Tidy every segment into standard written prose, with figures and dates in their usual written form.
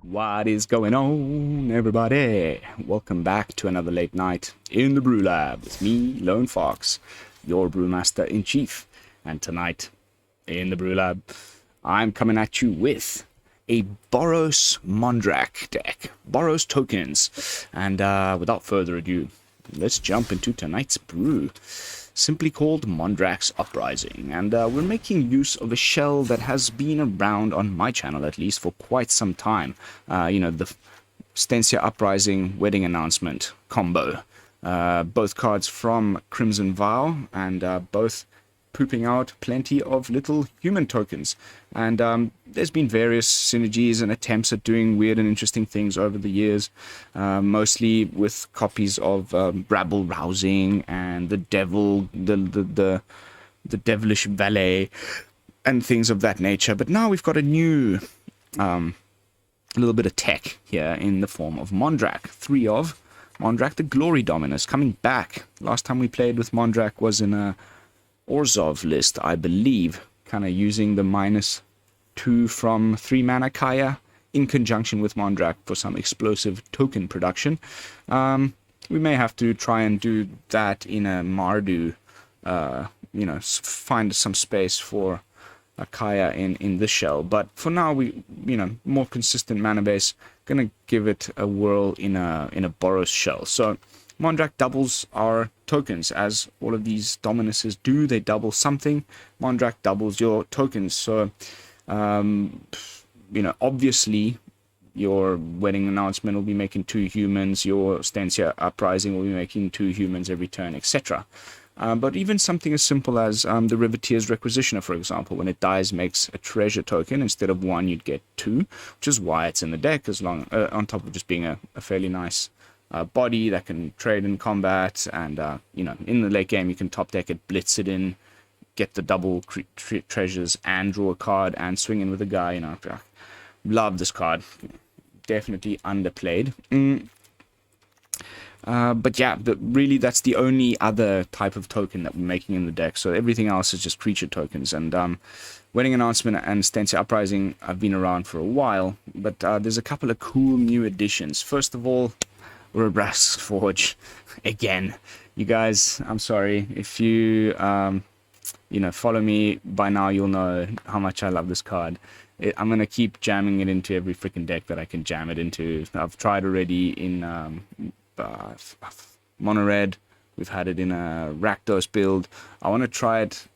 What is going on, everybody? Welcome back to another late night in the Brew Lab with me, Lone Fox, your Brewmaster in Chief. And tonight, in the Brew Lab, I'm coming at you with a Boros Mondrak deck, Boros tokens. And without further ado, let's jump into tonight's brew, simply called Mondrak's Uprising. And we're making use of a shell that has been around on my channel, at least, for quite some time. The Stensia Uprising Wedding Announcement combo. Both cards from Crimson Vow, and both pooping out plenty of little human tokens. And there's been various synergies and attempts at doing weird and interesting things over the years, mostly with copies of Rabble Rousing and the Devil, the Devilish Valet, and things of that nature. But now we've got a new little bit of tech here in the form of Mondrak. 3 of Mondrak the Glory Dominus coming back. Last time we played with Mondrak was in a Orzhov list, I believe, kind of using the -2 from 3 mana Kaya in conjunction with Mondrak for some explosive token production. We may have to try and do that in a Mardu, find some space for a Kaya in this shell. But for now, we, more consistent mana base, gonna give it a whirl in a Boros shell. So Mondrak doubles our tokens, as all of these Dominuses do. They double something. Mondrak doubles your tokens. So, obviously, your Wedding Announcement will be making 2 humans. Your Stensia Uprising will be making 2 humans every turn, etc. But even something as simple as the Riveteer's Requisitioner, for example, when it dies, makes a treasure token. Instead of 1, you'd get 2, which is why it's in the deck, on top of just being a fairly nice body that can trade in combat. And in the late game you can top deck it, blitz it in, get the double treasures, and draw a card and swing in with a guy. Love this card. Definitely underplayed. But yeah, really that's the only other type of token that we're making in the deck. So everything else is just creature tokens. And Wedding Announcement and Stensia Uprising have been around for a while, but there's a couple of cool new additions. First of all, Urabrask's Forge. Again, you guys, I'm sorry. If you, follow me by now, you'll know how much I love this card. I'm going to keep jamming it into every freaking deck that I can jam it into. I've tried already in Mono Red. We've had it in a Rakdos build. I want to try it.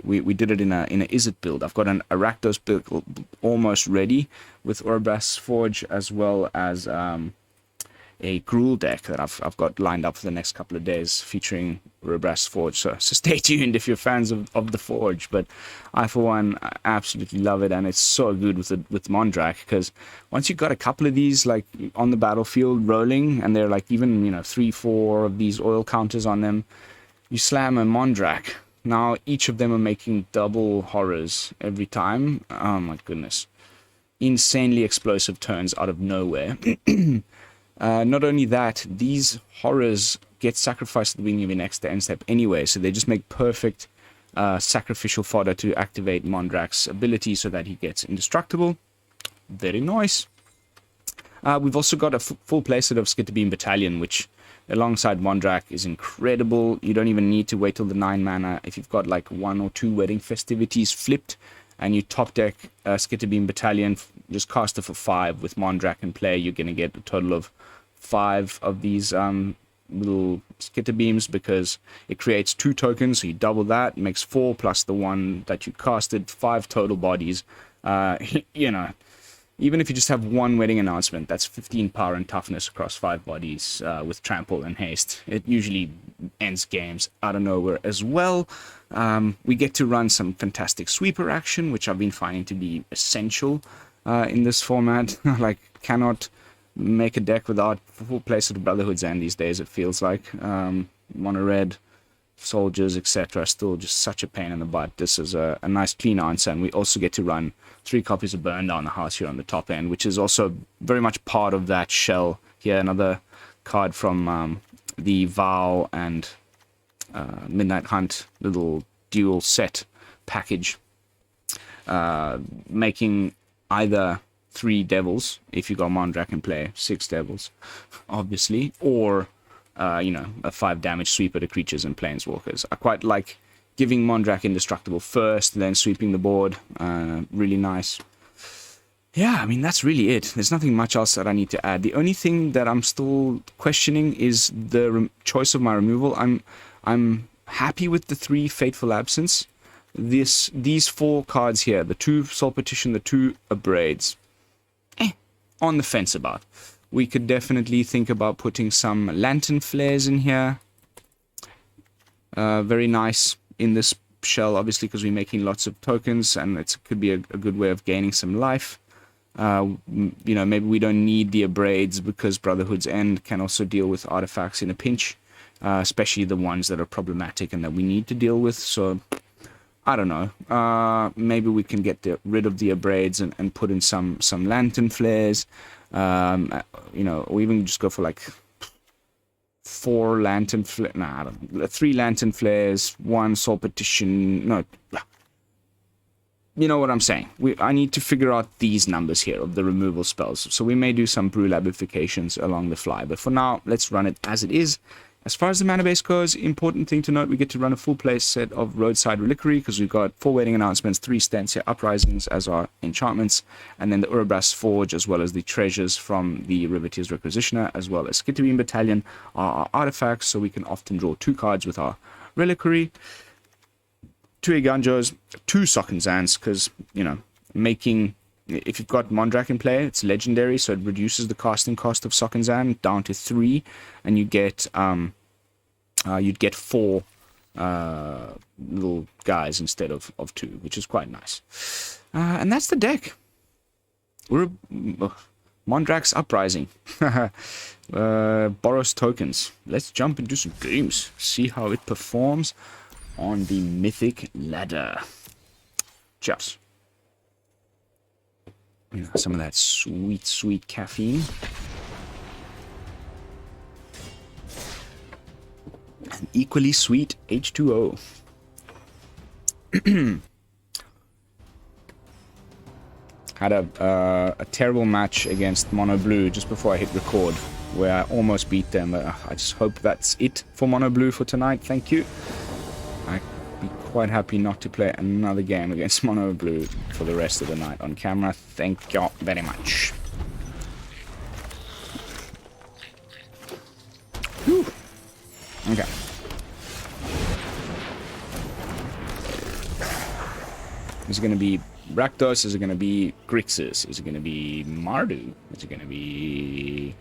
We did it in a Izzet build. I've got a Rakdos build almost ready with Urabrask's Forge, as well as a Gruul deck that I've got lined up for the next couple of days featuring Urabrask's Forge. So stay tuned if you're fans of the Forge. But I, for one, absolutely love it, and it's so good with Mondrak, because once you've got a couple of these like on the battlefield rolling, and they're like even 3-4 of these oil counters on them, you slam a Mondrak. Now each of them are making double horrors every time. Oh my goodness. Insanely explosive turns out of nowhere. Not only that, these horrors get sacrificed at the beginning of your next end step anyway, so they just make perfect sacrificial fodder to activate Mondrak's ability so that he gets indestructible. Very nice. We've also got a full playset of Skitterbeam Battalion, which alongside Mondrak is incredible. You don't even need to wait till the 9 mana. If you've got like 1 or 2 Wedding Festivities flipped, and you top deck Skitterbeam Battalion, just cast it for 5 with Mondrak in play, you're going to get a total of 5 of these little Skitterbeams, because it creates 2 tokens, so you double that, makes 4 plus the 1 that you casted, 5 total bodies. Even if you just have 1 Wedding Announcement, that's 15 power and toughness across 5 bodies with trample and haste. It usually ends games out of nowhere as well. We get to run some fantastic sweeper action, which I've been finding to be essential in this format. Like, cannot make a deck without full place of Brotherhood Zend these days, it feels like. Mono Red, soldiers, etc. Still just such a pain in the butt. This is a nice clean answer, and we also get to run 3 copies of Burn Down the House here on the top end, which is also very much part of that shell here. Another card from the Vow and Midnight Hunt little dual set package. making either 3 devils, if you got Mondrak in play, 6 devils, obviously, or, you know, a 5 damage sweeper to creatures and planeswalkers. I quite like giving Mondrak indestructible first, then sweeping the board. Really nice. Yeah, I mean, that's really it. There's nothing much else that I need to add. The only thing that I'm still questioning is the choice of my removal. I'm happy with the 3 Fateful Absence. These 4 cards here, the 2 Soul Petition, the 2 Abrades, on the fence about. We could definitely think about putting some Lantern Flares in here. Very nice in this shell, obviously, because we're making lots of tokens, and it could be a good way of gaining some life. You know, maybe we don't need the Abrades because Brotherhood's End can also deal with artifacts in a pinch, especially the ones that are problematic and that we need to deal with. So, I don't know. Maybe we can get rid of the Abrades and put in some Lantern Flares. You know, or even just go for like 4 Lantern Flares. Nah, I don't, 3 Lantern Flares, 1 Soul Petition. No. You know what I'm saying. I need to figure out these numbers here of the removal spells. So we may do some brew labifications along the fly. But for now, let's run it as it is. As far as the mana base goes, important thing to note, we get to run a full play set of Roadside Reliquary because we've got 4 Waiting Announcements, 3 Stensia Uprisings as our enchantments, and then the Urabrask Forge, as well as the treasures from the Riveteer's Requisitioner, as well as Skitterbeam Battalion are our artifacts, so we can often draw 2 cards with our Reliquary. 2 Eiganjos, 2 Sockenzans, because, you know, making... If you've got Mondrak in play, it's legendary, so it reduces the casting cost of Sockenzan down to 3, and you get you'd get 4 little guys instead of 2, which is quite nice. And that's the deck. Mondrak's Uprising. Boros tokens. Let's jump and do some games. See how it performs on the Mythic ladder. Cheers. Some of that sweet, sweet caffeine. And equally sweet H2O. Had a terrible match against Mono Blue just before I hit record, where I almost beat them. I just hope that's it for Mono Blue for tonight. Thank you. I'd be quite happy not to play another game against Mono Blue for the rest of the night on camera. Thank you very much. Whew. Okay. Is it going to be Rakdos? Is it going to be Grixis? Is it going to be Mardu? Is it going to be...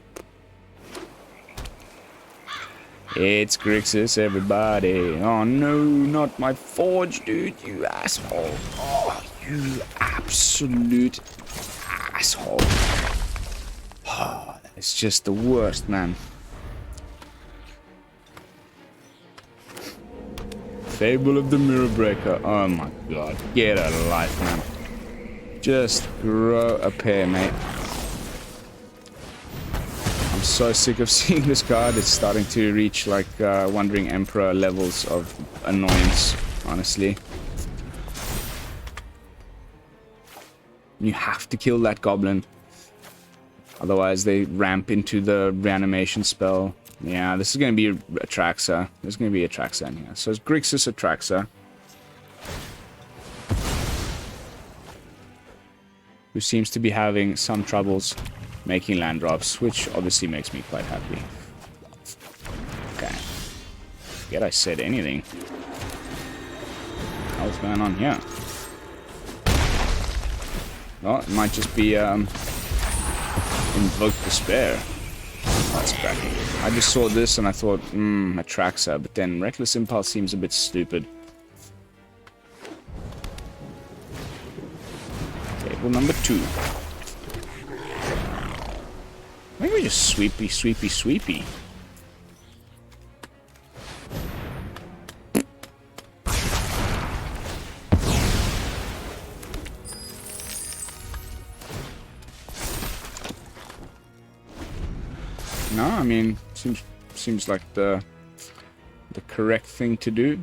It's Grixis, everybody. Oh no, not my Forge, dude, you asshole. Oh, you absolute asshole. Oh, it's just the worst, man. Fable of the Mirror Breaker. Oh my god. Get out of life, man. Just grow a pair, mate. I'm so sick of seeing this card. It's starting to reach like Wandering Emperor levels of annoyance, honestly. You have to kill that goblin. Otherwise they ramp into the reanimation spell. Yeah, this is going to be Atraxa. There's going to be Atraxa in here. So it's Grixis Atraxa. Who seems to be having some troubles making land drops, which obviously makes me quite happy. Okay. Forget I said anything. What's going on here? Well, it might just be Invoke Despair. That's cracking. I just saw this and I thought, Atraxa, but then Reckless Impulse seems a bit stupid. Table number 2. Maybe just sweepy, sweepy, sweepy. No, I mean, seems like the correct thing to do.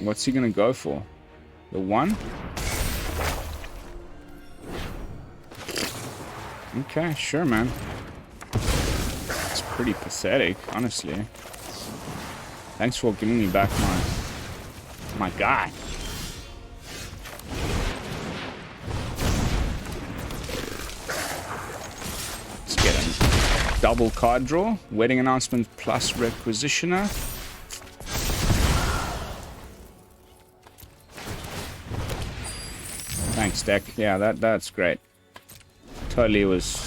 What's he gonna go for? The 1? Okay, sure, man. It's pretty pathetic, honestly. Thanks for giving me back my guy. Let's get a double card draw. Wedding announcement plus requisitioner. Thanks, deck. Yeah, that's great. Totally was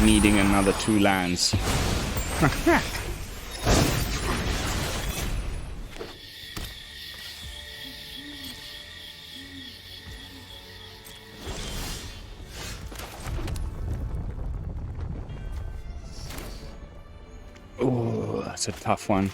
needing another 2 lands. Oh, that's a tough one.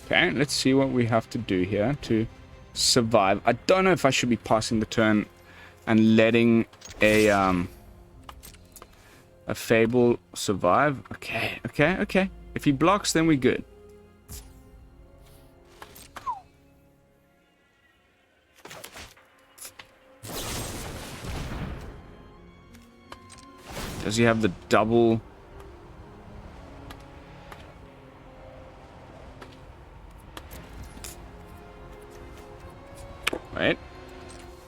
Okay, let's see what we have to do here to survive. I don't know if I should be passing the turn and letting a Fable survive. Okay. If he blocks, then we're good. Does he have the double? Right.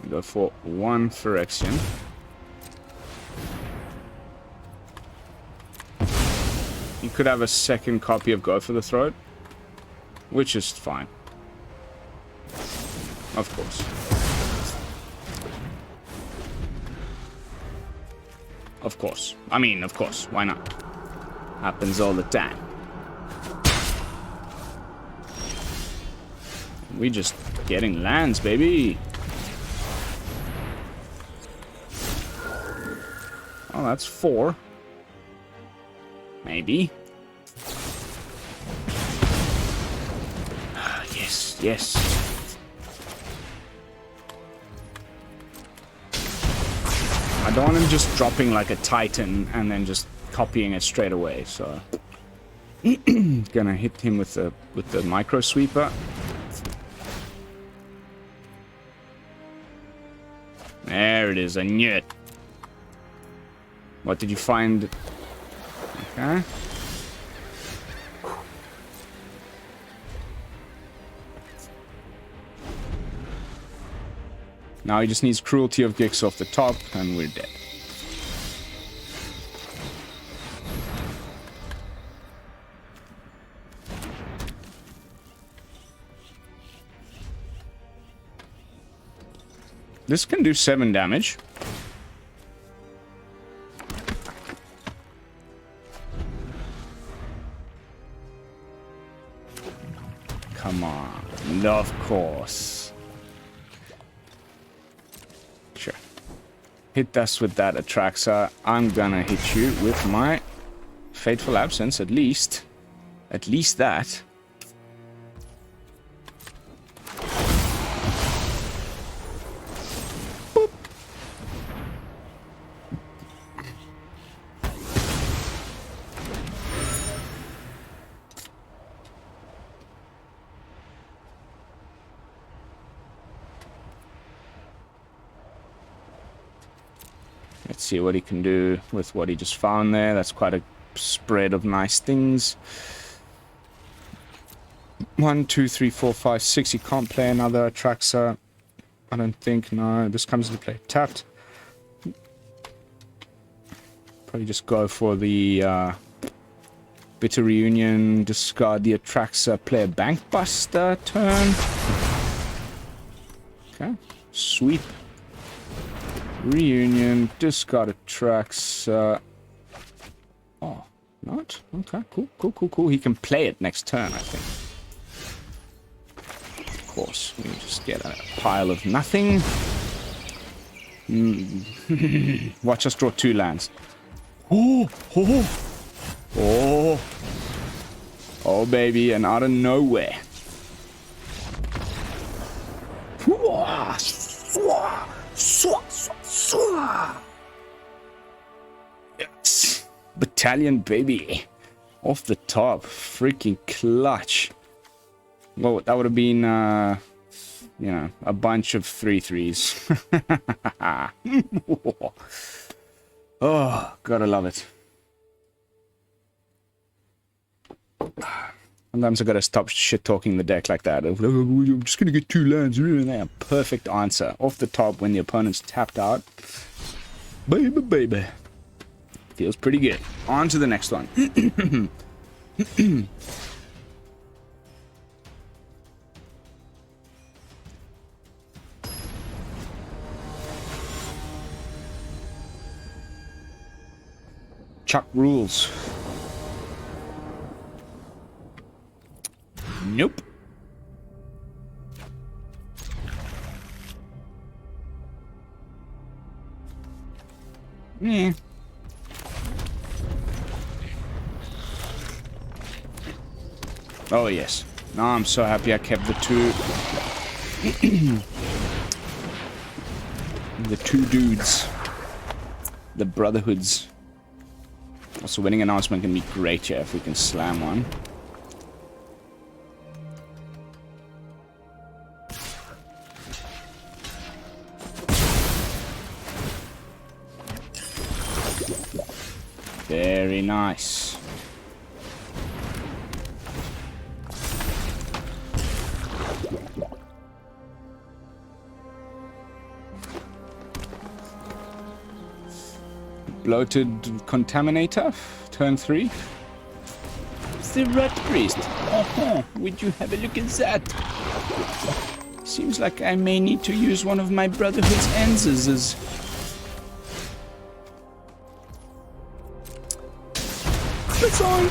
We go for 1 Phyrexian. You could have a second copy of Go for the Throat, which is fine. Of course. Of course. I mean, of course. Why not? Happens all the time. We just getting lands, baby. Oh, that's 4. Maybe. Yes. I don't want him just dropping like a Titan and then just copying it straight away, so gonna hit him with the micro sweeper. There it is, I knew it. What did you find? Okay. Now he just needs Cruelty of Gix off the top, and we're dead. This can do 7 damage. Come on. Of course. Sure. Hit us with that Atraxa. I'm gonna hit you with my Fateful Absence, at least. At least that. Boop. Let's see what he can do with what he just found there. That's quite a spread of nice things. 1, 2, 3, 4, 5, 6. He can't play another Atraxa. I don't think. No, this comes into play. Tapped. Probably just go for the Bitter Reunion. Discard the Atraxa. Play a Bankbuster turn. Okay. Sweep. Reunion, discard Atraxa. Oh, not? Okay, cool. He can play it next turn, I think. Of course, we just get a pile of nothing. Watch us draw 2 lands. Oh, baby, and out of nowhere. Battalion, baby. Off the top. Freaking clutch. Well, that would have been, you know, a bunch of 3-3s. Oh, gotta love it. Sometimes I gotta stop shit-talking the deck like that. I'm just gonna get 2 lands. Perfect answer. Off the top when the opponent's tapped out. Baby, baby. Feels pretty good. On to the next one. Chuck rules. Nope. Yeah. Oh yes. Now I'm so happy I kept the two the 2 dudes. The brotherhoods. Also, winning announcement can be great here if we can slam one. Very nice. Bloated Contaminator, turn 3. It's the Rat Priest. Would you have a look at that? Seems like I may need to use one of my Brotherhood's answers. That's all.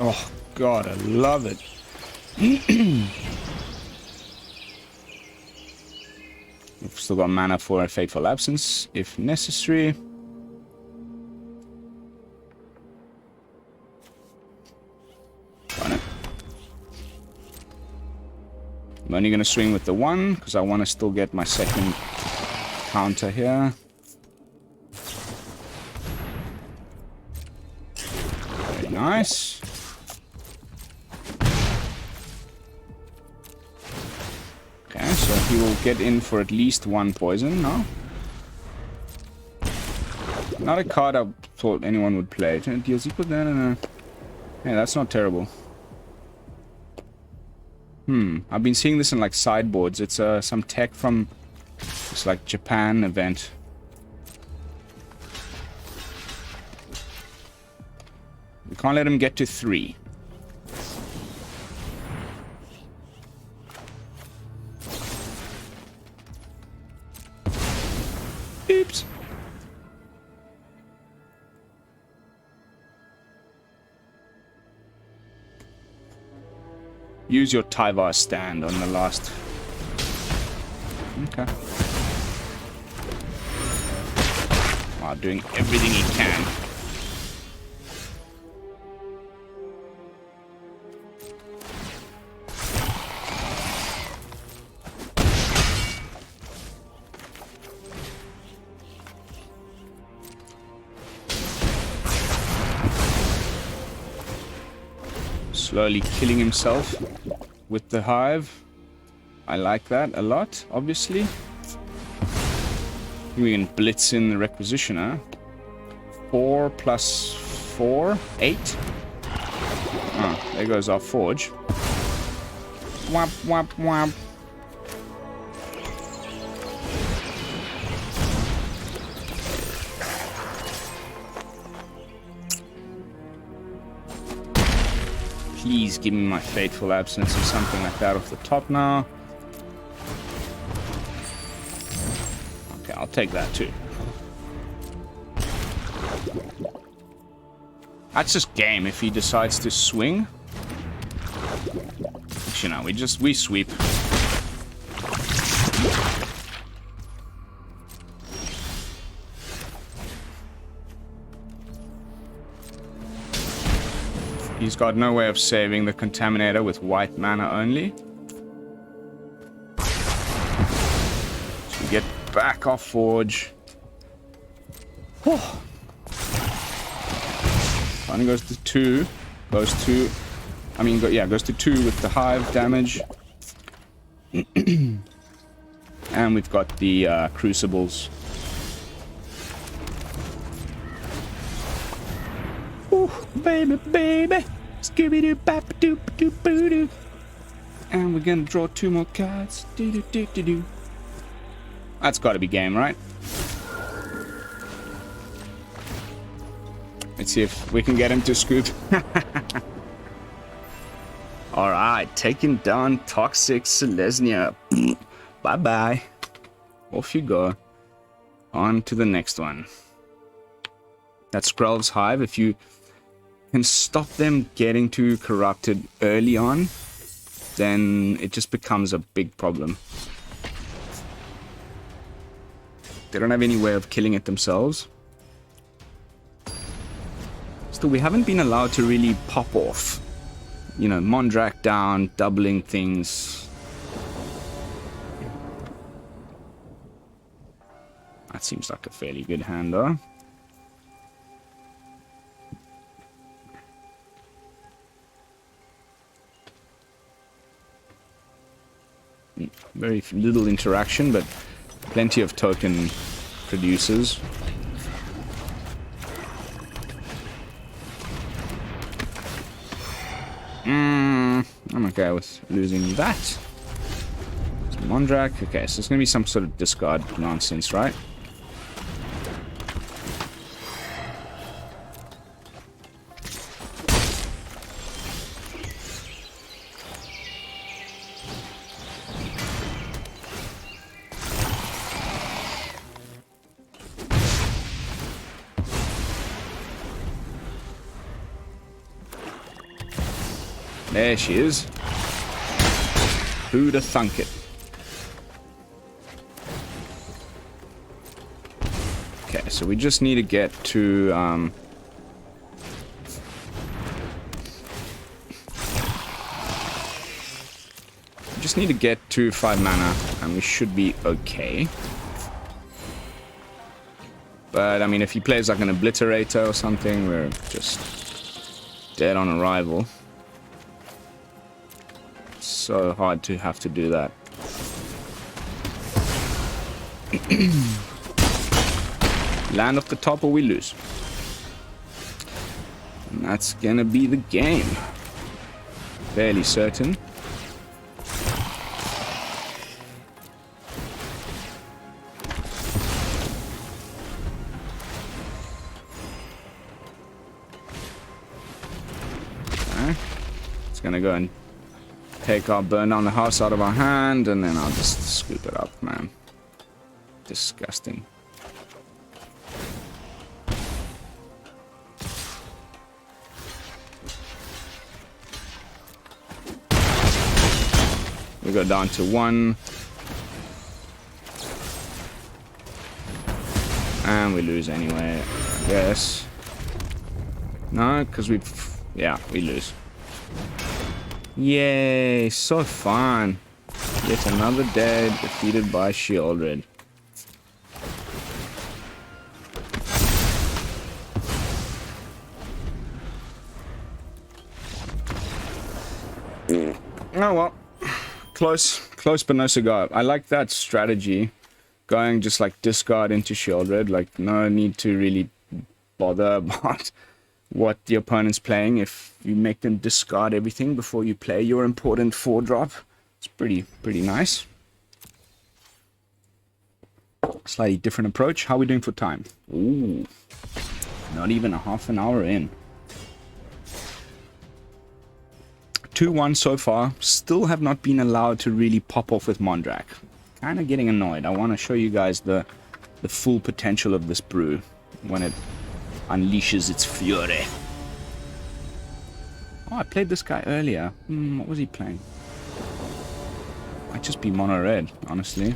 Oh god, I love it. We've still got mana for a Fateful Absence if necessary. Got it. I'm only going to swing with the 1 because I want to still get my second counter here. Very nice. Okay, so he will get in for at least 1 poison now. Not a card I thought anyone would play. It deals equal then. Yeah, that's not terrible. I've been seeing this in like sideboards. It's some tech from this like Japan event. We can't let him get to 3. Oops. Use your Tyvar stand on the last. Okay. Wow, doing everything he can. Slowly killing himself with the hive. I like that a lot, obviously. We can blitz in the Requisitioner. 4 plus 4, 8. Oh, there goes our forge. Whap, whap, whap. Please give me my Fateful Absence or something like that off the top now. Okay, I'll take that too. That's just game if he decides to swing. You know, we sweep. He's got no way of saving the Contaminator with white mana only. So we get back off Forge. Oh. Finally goes to 2. Goes to... goes to 2 with the Hive damage. And we've got the Crucibles. Ooh, baby, baby. Scooby-doo-bap-a-doop-a-doop-a-doo. And we're gonna draw 2 more cards. Do-do-do-do-do. That's gotta be game, right? Let's see if we can get him to scoop. Alright, taking down Toxic Selesnya. Bye-bye. Off you go. On to the next one. That's Skrelv's Hive. If you can stop them getting too corrupted early on, then it just becomes a big problem. They don't have any way of killing it themselves. Still, we haven't been allowed to really pop off. You know, Mondrak down, doubling things. That seems like a fairly good hand, though. Very little interaction, but plenty of token producers. I'm okay with losing that. It's Mondrak. Okay, so it's gonna be some sort of discard nonsense, right? There she is. Who'da thunk it? Okay, so we just need to get to just need to get to 5 mana and we should be okay. But I mean, if he plays like an Obliterator or something, we're just dead on arrival. So hard to have to do that. Land off the top or we lose. And that's gonna be the game. Fairly certain. Okay. It's gonna go and take our burn down the house out of our hand, and then I'll just scoop it up, man. Disgusting. We go down to 1. And we lose anyway, I guess. No, because we lose. Yay, so fun. Yet another day defeated by Sheoldred. Oh well. Close but no cigar. I like that strategy. Going just like discard into Sheoldred. Like no need to really bother about what the opponent's playing. If you make them discard everything before you play your important 4-drop, it's pretty nice. Slightly different approach. How are we doing for time? Ooh, not even a half an hour in. 2-1 so far. Still have not been allowed to really pop off with Mondrak. Kind of getting annoyed. I want to show you guys the full potential of this brew when it unleashes its fury. Oh, I played this guy earlier. What was he playing? Might just be mono red, honestly.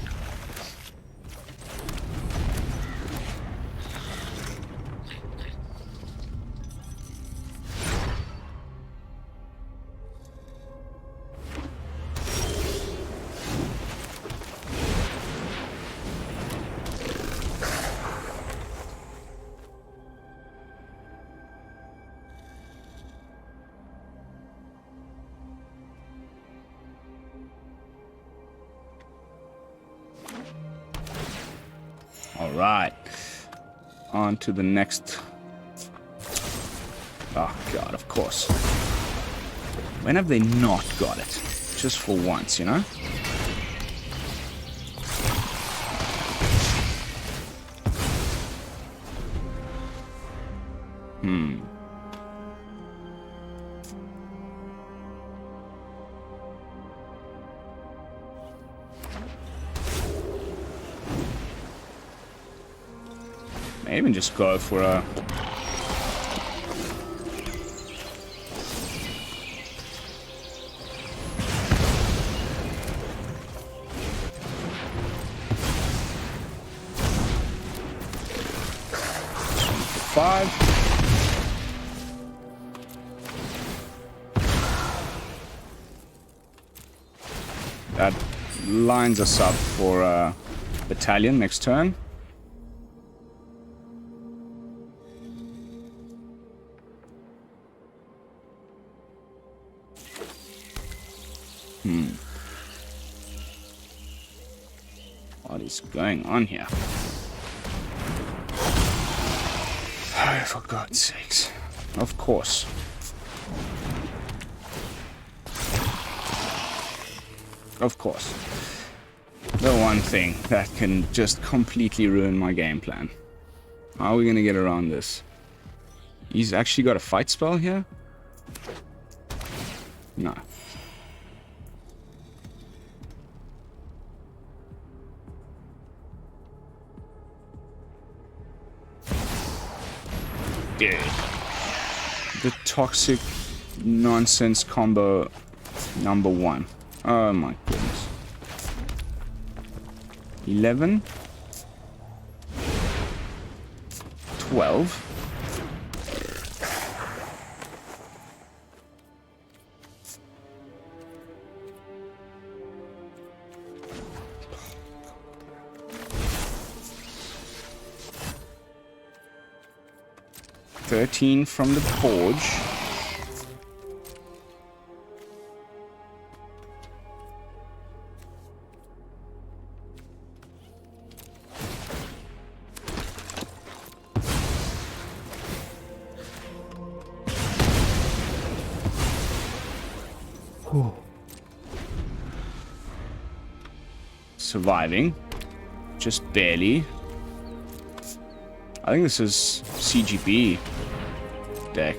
right. On to the next. Oh, God, of course. When have they not got it? Just for once, you know? May even just go for a... Five. That lines us up for battalion next turn. What is going on here? Oh, for God's sakes. Of course. Of course. The one thing that can just completely ruin my game plan. How are we gonna get around this? He's actually got a fight spell here? No. Dude. The toxic nonsense combo number 1. Oh my goodness. 11. 12. $13 from the forge. Surviving. Just barely. I think this is CGB deck.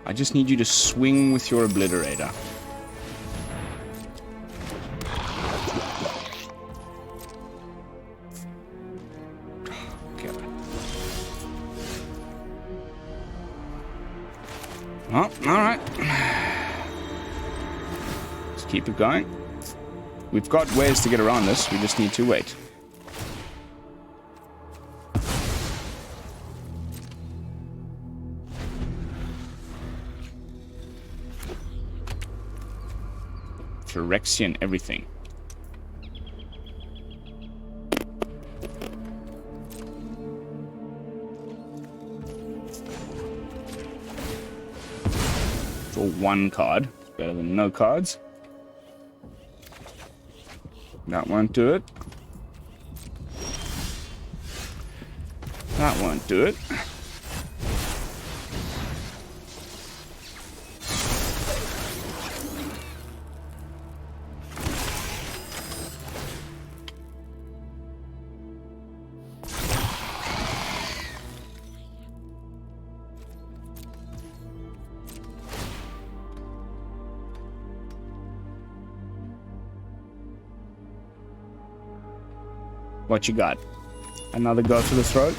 I just need you to swing with your obliterator. Okay. Well, alright. Let's keep it going. We've got ways to get around this, we just need to wait. Phyrexian everything. Draw 1 card. It's better than no cards. That won't do it. That won't do it. What you got? Another go for the throat?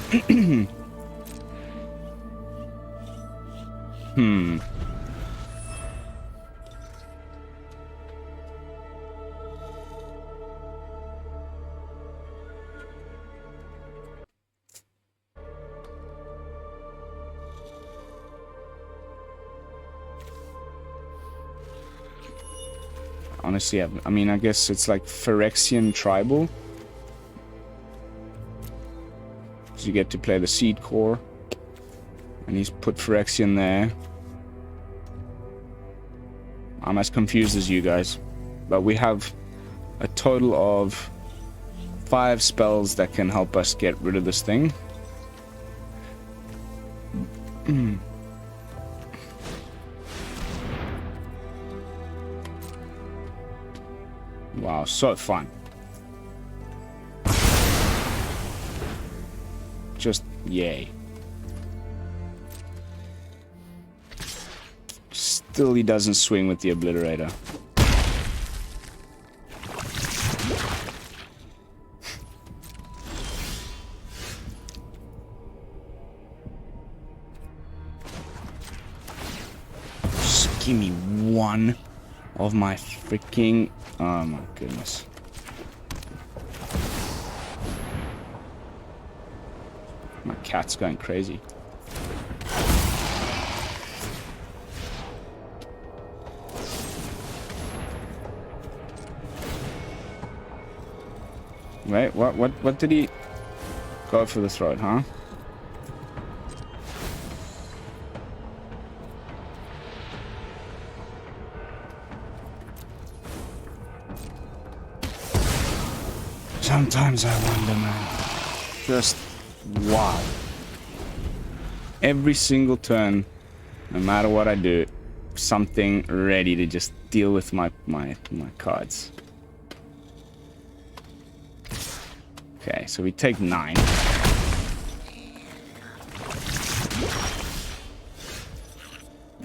Honestly, I mean, I guess it's like Phyrexian Tribal. So you get to play the Seed Core. And he's put Phyrexian there. I'm as confused as you guys. But we have a total of 5 spells that can help us get rid of this thing. Wow, so fun. Just yay. Still he doesn't swing with the obliterator. Just give me one of my freaking... Oh my goodness. My cat's going crazy. Wait, what did he go for the throat, huh? Sometimes I wonder, man. Just wow. Every single turn, no matter what I do, something ready to just deal with my cards. Okay, so we take 9.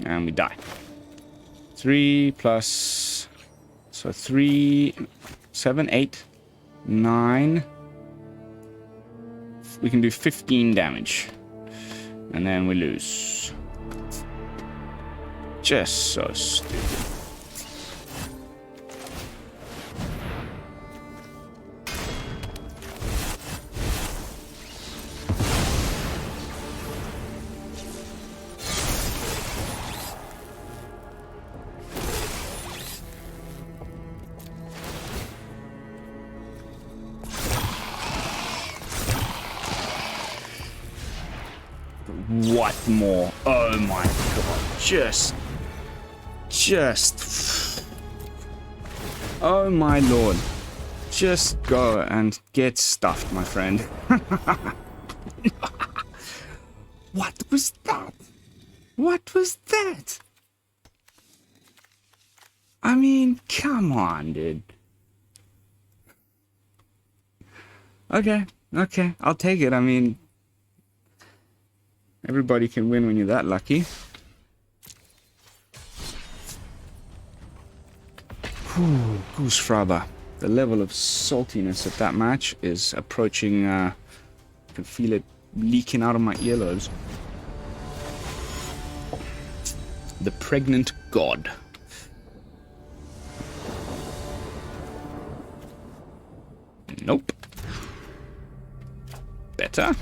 And we die. 3 plus... So 3... 7, 8, 9... We can do 15 damage. And then we lose. Just so stupid. What more? Oh my god. Just. Oh my lord. Just go and get stuffed, my friend. What was that? What was that? I mean, come on, dude. Okay, I'll take it. I mean, everybody can win when you're that lucky. Whew, Goose Fraba. The level of saltiness at that match is approaching, I can feel it leaking out of my earlobes. The Pregnant God. Nope. Better.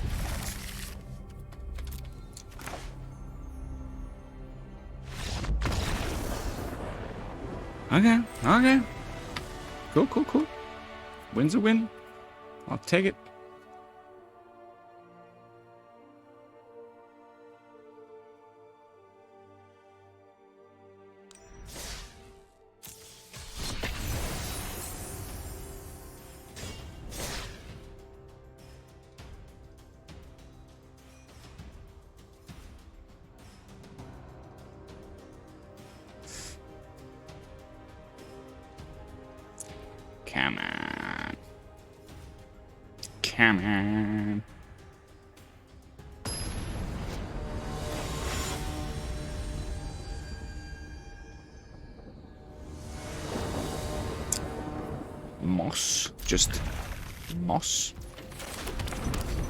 Okay. Cool. Win's a win. I'll take it. Come on. Moss. Just moss.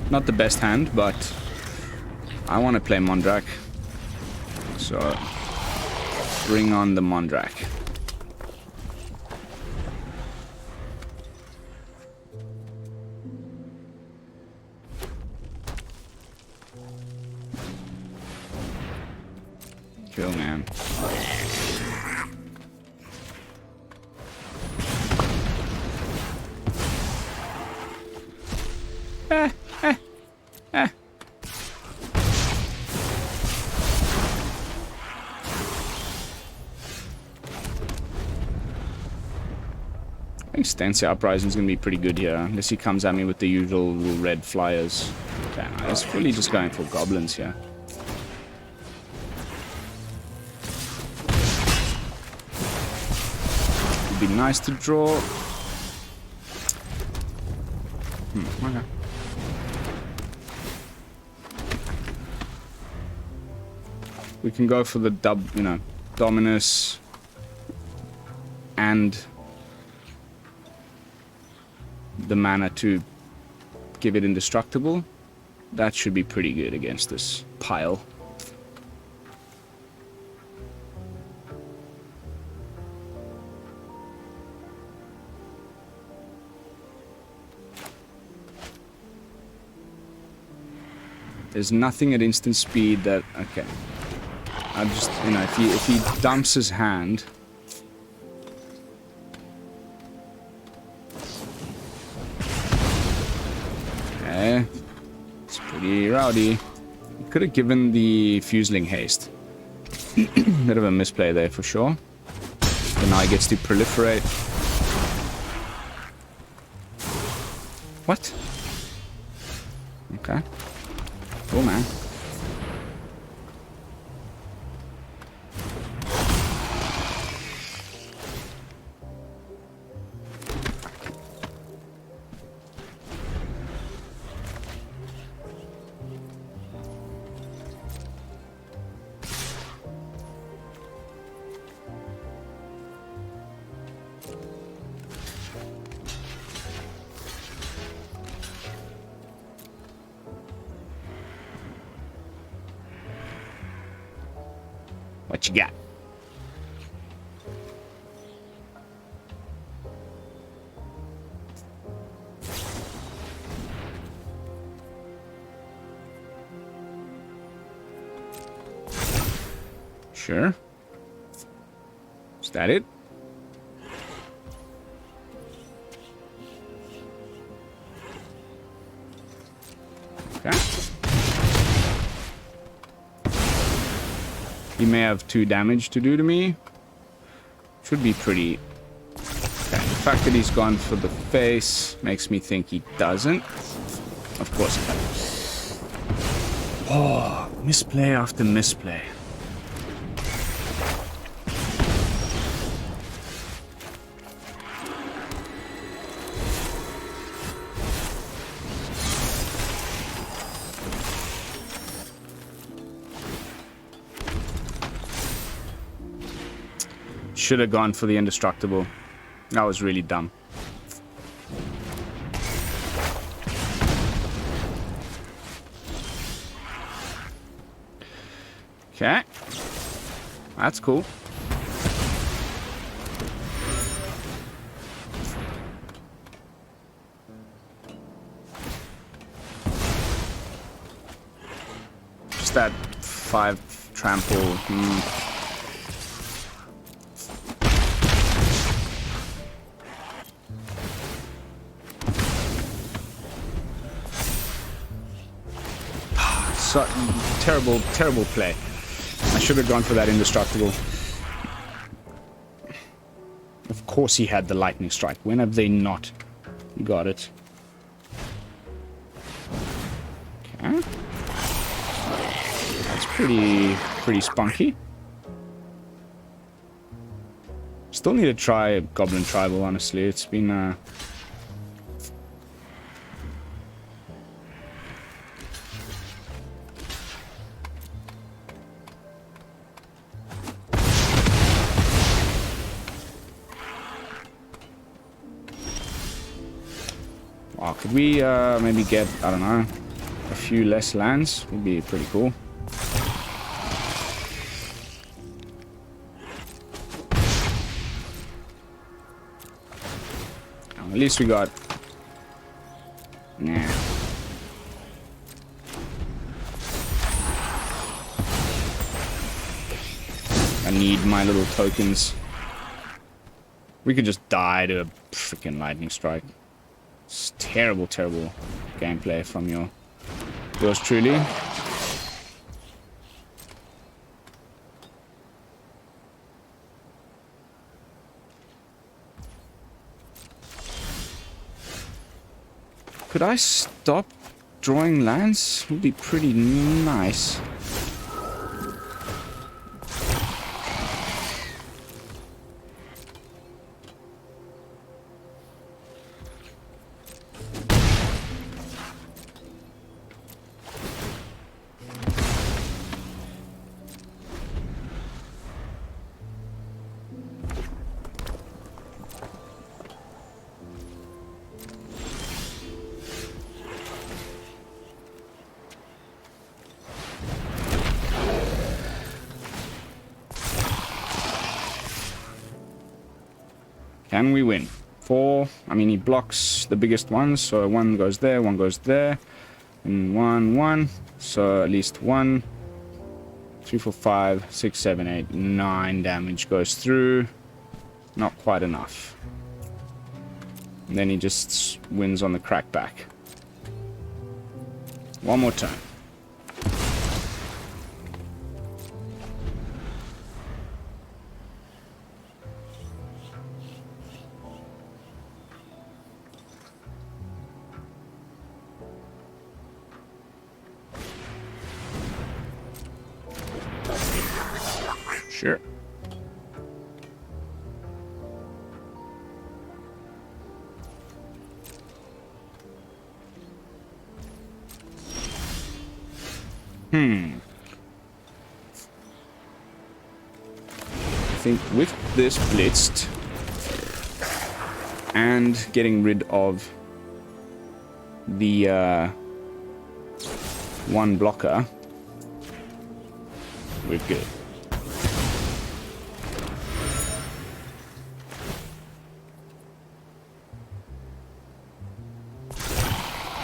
Not the best hand, but I want to play Mondrak. So bring on the Mondrak. Kill, man. I think Stancy Uprising is going to be pretty good here, unless he comes at me with the usual red flyers. Okay, no, he's fully just going for goblins here. It'd be nice to draw. Okay. We can go for the Dominus and the mana to give it indestructible. That should be pretty good against this pile. There's nothing at instant speed that... Okay. I just, if he dumps his hand... Okay. It's pretty rowdy. Could have given the Fuseling haste. Bit of a misplay there for sure. But now he gets to proliferate. What? Okay. Cool, man. What you got? Sure. Is that it? Okay. He may have 2 damage to do to me. Should be pretty... Okay, the fact that he's gone for the face makes me think he doesn't. Of course he doesn't. Oh, misplay after misplay. Should have gone for the indestructible. That was really dumb. Okay. That's cool. Just that 5 trample. So, terrible play. I should have gone for that indestructible. Of course he had the lightning strike. When have they not got it? Okay. That's pretty spunky. Still need to try Goblin Tribal, honestly. It's been Oh, could we maybe get, I don't know, a few less lands? Would be pretty cool. Oh, at least we got... Nah. I need my little tokens. We could just die to a freaking lightning strike. It's terrible gameplay from yours truly. Could I stop drawing lands? Would be pretty nice. Can we win? 4. I mean, he blocks the biggest ones, so 1 goes there, 1 goes there, and 1, 1. So at least 1, 3, 4, 5, 6, 7, 8, 9 damage goes through. Not quite enough. And then he just wins on the crackback. One more turn. Sure. I think with this blitzed and getting rid of the one blocker, we're good.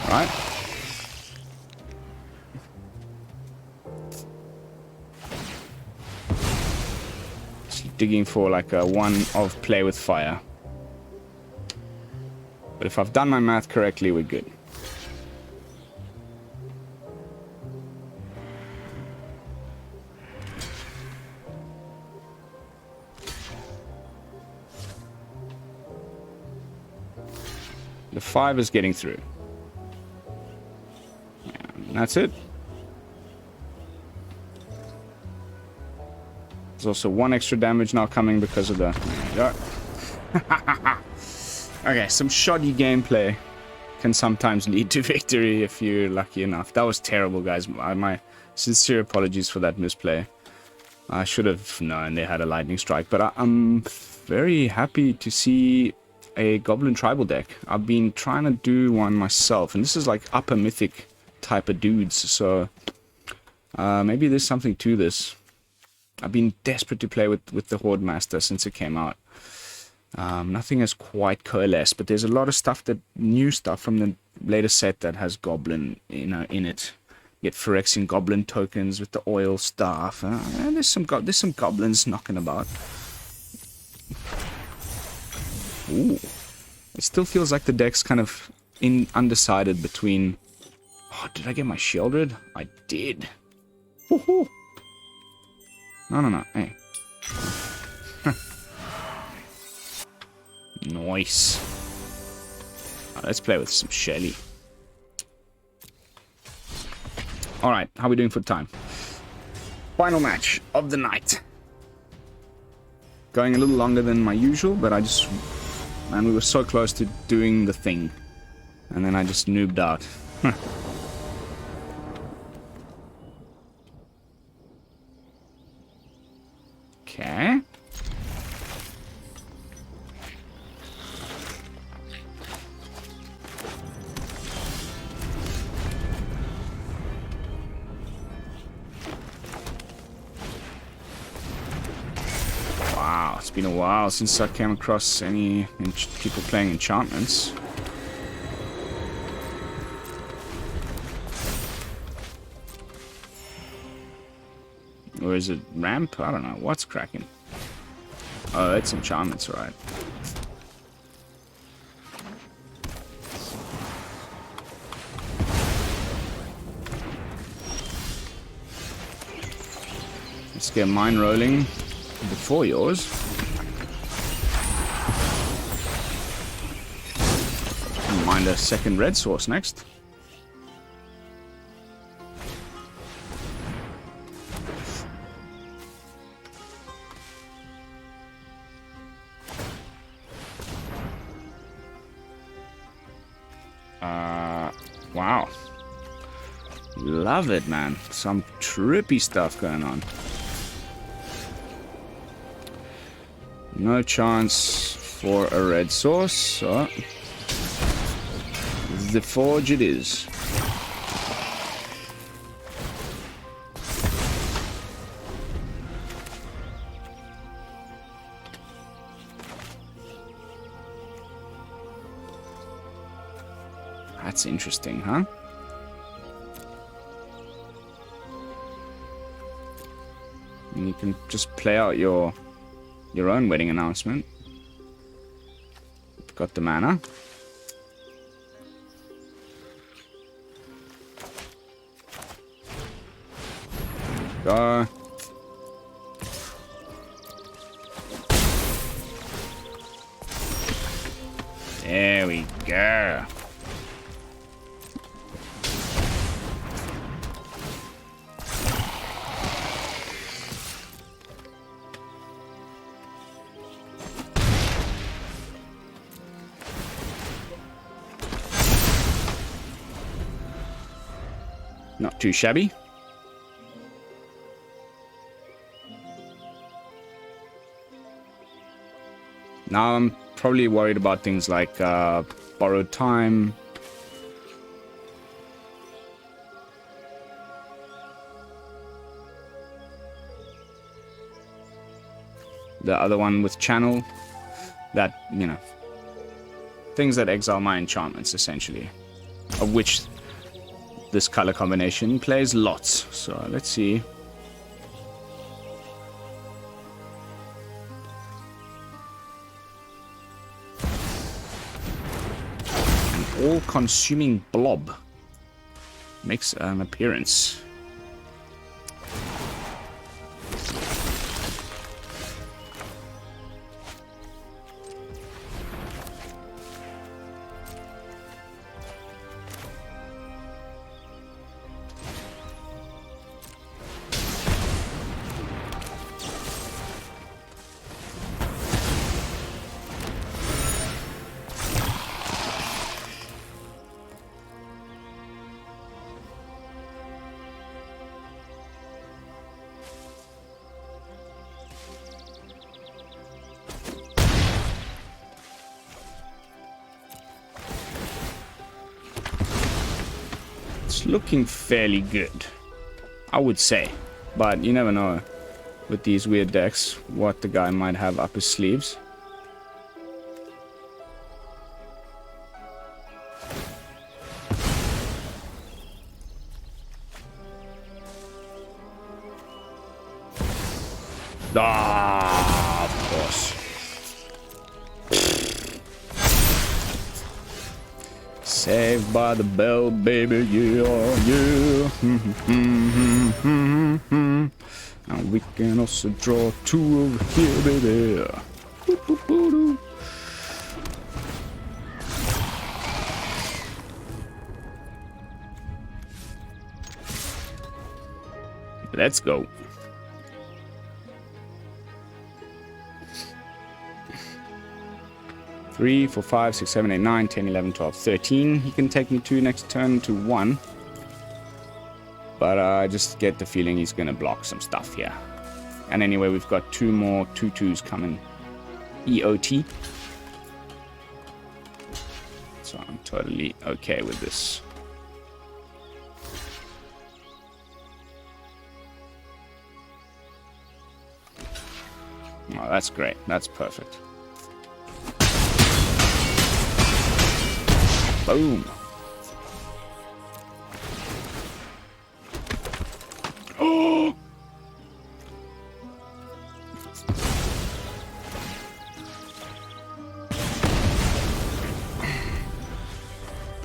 Right. Just digging for like a 1 of play with fire. But if I've done my math correctly, we're good. The 5 is getting through. And that's it. There's also 1 extra damage now coming because of the... There you go. Okay, some shoddy gameplay can sometimes lead to victory if you're lucky enough. That was terrible, guys. My sincere apologies for that misplay. I should have known they had a lightning strike, but I'm very happy to see a goblin tribal deck. I've been trying to do one myself, and this is like upper mythic type of dudes, so maybe there's something to this. I've been desperate to play with the Horde Master since it came out. Nothing has quite coalesced, but there's a lot of stuff, that new stuff from the latest set that has goblin in it. You get Phyrexian goblin tokens with the oil staff. There's some goblins knocking about. Ooh, it still feels like the deck's kind of undecided between. Oh, did I get my Sheoldred? I did. Woohoo! No. Hey. Nice. Let's play with some Shelly. Alright, how are we doing for time? Final match of the night. Going a little longer than my usual, but man, we were so close to doing the thing. And then I just noobed out. Okay. Wow, it's been a while since I came across any people playing enchantments. Or is it ramp? I don't know. What's cracking? Oh, it's enchantments, right. Let's get mine rolling before yours. Mine find a second red source next. Wow. Love it, man. Some trippy stuff going on. No chance for a red source, so the forge it is. That's interesting, huh? And you can just play out your own wedding announcement. Got the mana. Go. There we go. Not too shabby. Now I'm probably worried about things like borrowed time. The other one with channel. That, you know, things that exile my enchantments, essentially. Of which this color combination plays lots. So let's see. An all-consuming blob makes an appearance. It's looking fairly good, I would say. But you never know with these weird decks what the guy might have up his sleeves. Ah, of course. Saved by the bell, baby, yeah, yeah. And we can also draw two over here, baby. Let's go. 3, 4, 5, 6, 7, 8, 9, 10, 11, 12, 13. He can take me to next turn to 1. But I just get the feeling he's going to block some stuff here. And anyway, we've got 2 more 2/2s coming. EOT. So I'm totally okay with this. Oh, that's great. That's perfect. Boom. Oh!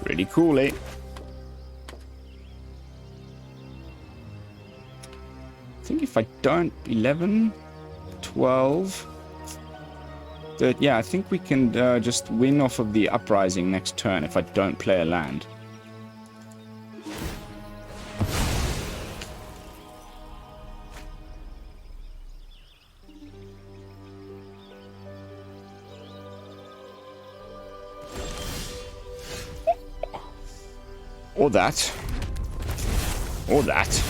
Pretty cool, eh? I think if I don't 11, 12, Yeah, I think we can just win off of the Uprising next turn if I don't play a land. Or that. Or that.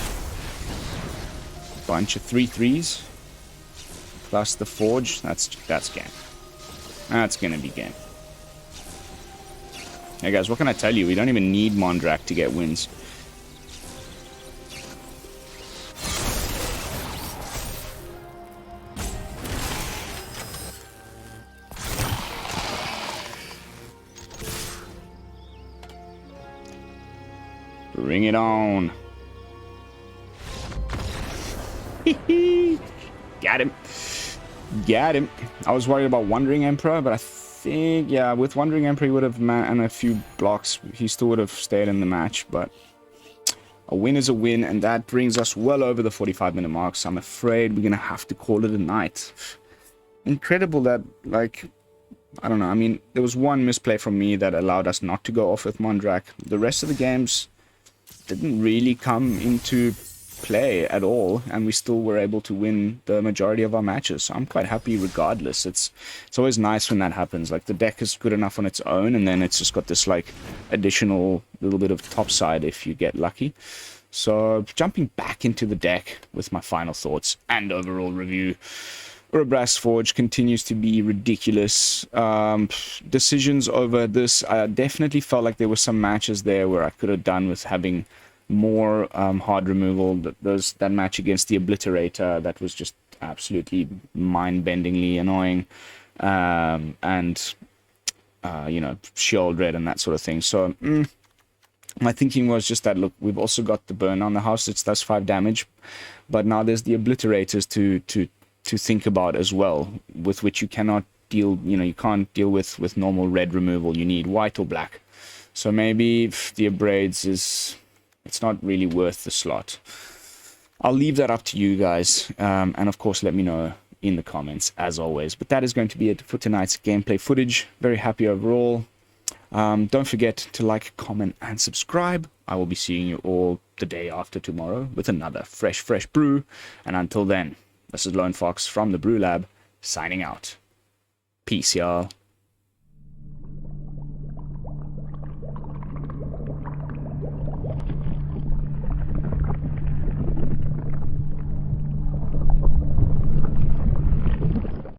Bunch of 3/3s. Plus the Forge. That's game. That's gonna be game. Hey guys, what can I tell you? We don't even need Mondrak to get wins. Bring it on. Got him. Got him. I was worried about Wandering Emperor, but I think, yeah, with Wandering Emperor, he would have, and a few blocks, he still would have stayed in the match, but a win is a win, and that brings us well over the 45-minute mark, so I'm afraid we're going to have to call it a night. Incredible that, like, I don't know, I mean, there was one misplay from me that allowed us not to go off with Mondrak. The rest of the games didn't really come into play at all, and we still were able to win the majority of our matches, so I'm quite happy regardless. It's always nice when that happens. Like, the deck is good enough on its own, and then it's just got this like additional little bit of topside if you get lucky. So jumping back into the deck with my final thoughts and overall review, Urabrask Forge continues to be ridiculous. Decisions over this, I definitely felt like there were some matches there where I could have done with having more hard removal. That match against the Obliterator, that was just absolutely mind-bendingly annoying, and you know, Sheoldred and that sort of thing. So my thinking was just that, look, we've also got the burn on the house. It does 5 damage, but now there's the Obliterators to think about as well, with which you cannot deal. You know, you can't deal with normal red removal. You need white or black. So maybe the Abrades is, it's not really worth the slot. I'll leave that up to you guys, and of course let me know in the comments as always. But that is going to be it for tonight's gameplay footage. Very happy overall. Don't forget to like, comment and subscribe. I will be seeing you all the day after tomorrow with another fresh brew, and until then, this is Lone Fox from the Brew Lab signing out. Peace, y'all.